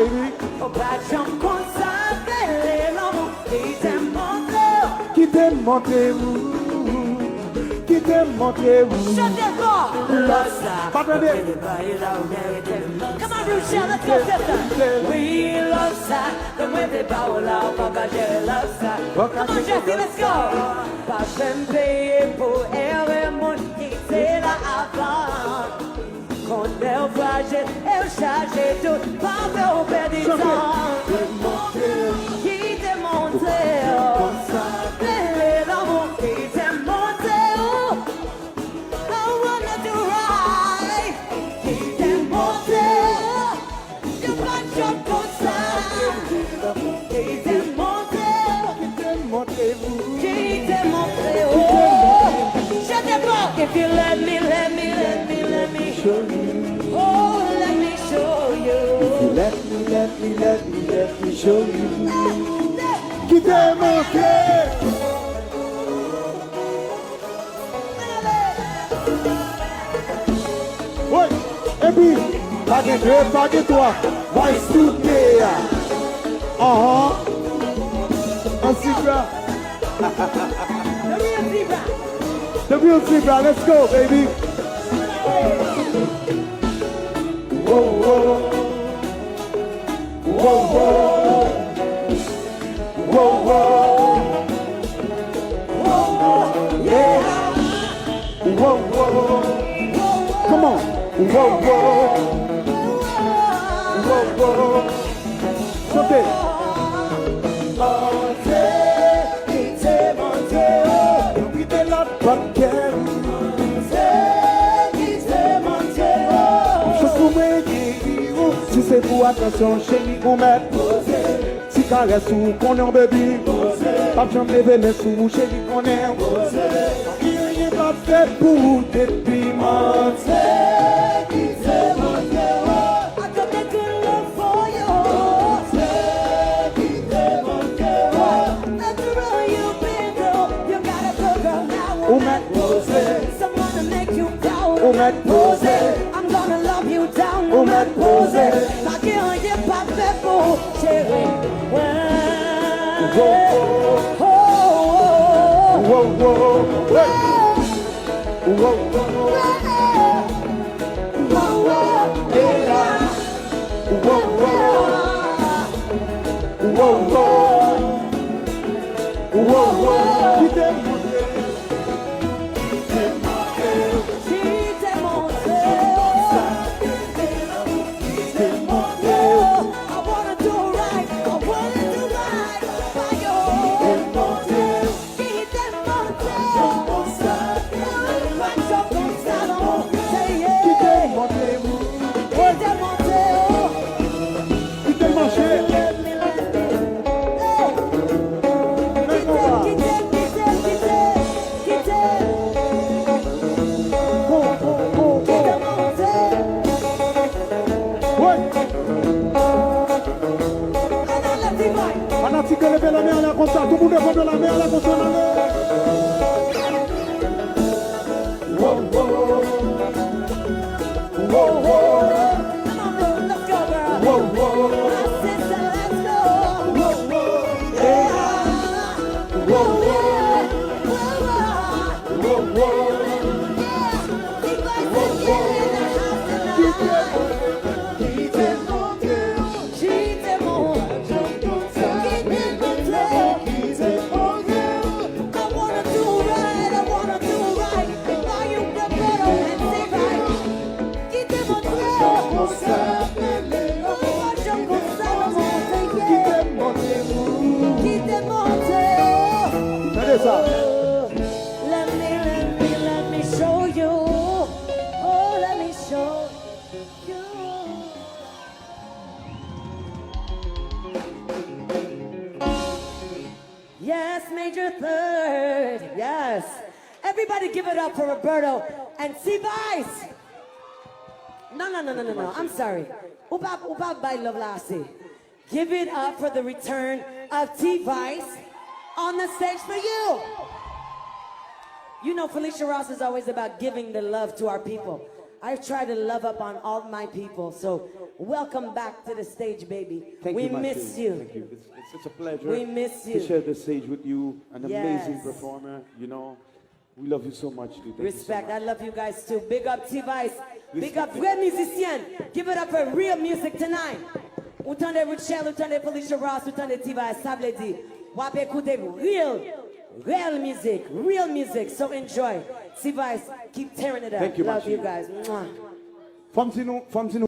baby. Qui t'aime monter où? Qui t'aime monter où? Shut that door. Pas de dire. Come on, Rochelle, let's go, sister. We love ça, comme des baoula, papa, je love ça. Come on, Jesse, let's go. Pas payer pour errer mon qui c'est là avant. Quand elle fragile, elle charge tout, pas de perdre du temps. Qui t'est monté, les l'amour qui t'est monté. I wanna do right. Qui t'est monté, you got your good side. Qui t'est monté, qui t'est monté, oh. Shut the fuck if you let me show you. Oh, let me show you. Let me show you. Qui t'aime monter. Oui, et puis, pas de deux, pas de trois. Va souper. Un zebra. The real zebra, let's go, baby. Whoa, whoa. Whoa, whoa. Whoa, whoa. Whoa, yeah. Whoa, whoa. Come on. Whoa, whoa. Whoa, whoa. Chantez. Monte, quitte, monte, oh. Quitte la banquette. Si c'est pour attention, chérie, on met posé. Si caresse ou qu'on est en baby, posé. Pas besoin de lever les sous, chérie, qu'on est en posé. Rien n'est pas fait pour depuis monter. Qui t'est monté, oh. I got that good love for you. Qui t'est monté, oh. After all you've been through, you got a good girl now. On met posé. Someone to make you proud. On met posé. I'm gonna love you down. On met posé. Pas que rien pas fait pour chérie. Whoa, Oh, oh, whoa, whoa, oh. whoa, whoa, whoa. Qui t'aime monter. Que lever la main là comme ça, tout le monde lève la main là comme ça. Wow, wow, wow, wow. Come on, Ruth, let's go, girl. Wow, wow. My sister, let's go. Wow, wow. Yeah. Wow, wow. Whoa, whoa. Wow, wow. Yeah. Big boys is in the house tonight. Qui t'aime monter. She them on. Keep them on. Qui t'aime monter. I wanna do right. I wanna do right. Buy you the better and say right. Keep them on. Watch your good side. Qui t'aime monter. Keep them on. Regardez ça. Let me show you. Oh, let me show you. Yes, Major Third. Yes. Everybody give it up for Roberto and C-Vice. No. I'm sorry. Upa by Love Lassie. Give it up for the return of T-Vice on the stage for you. You know, Felicia Ross is always about giving the love to our people. I try to love up on all my people, so welcome back to the stage, baby. Thank we you, miss you. Thank you. It's such a pleasure We miss you. to share the stage with you. An amazing Yes. performer, you know. We love you so much, dude. Thank you so Respect, much. I love you guys too. Big up T-Vice. Big up great musician. Give it up for real music tonight. Autant de Richelle, autant de Felicia Ross, autant de T-Vice. Ça veut dire, on va écouter real music. So enjoy. T-Vice, keep tearing it up. Thank you, Love you Machine. guys. Mwah. Famzino.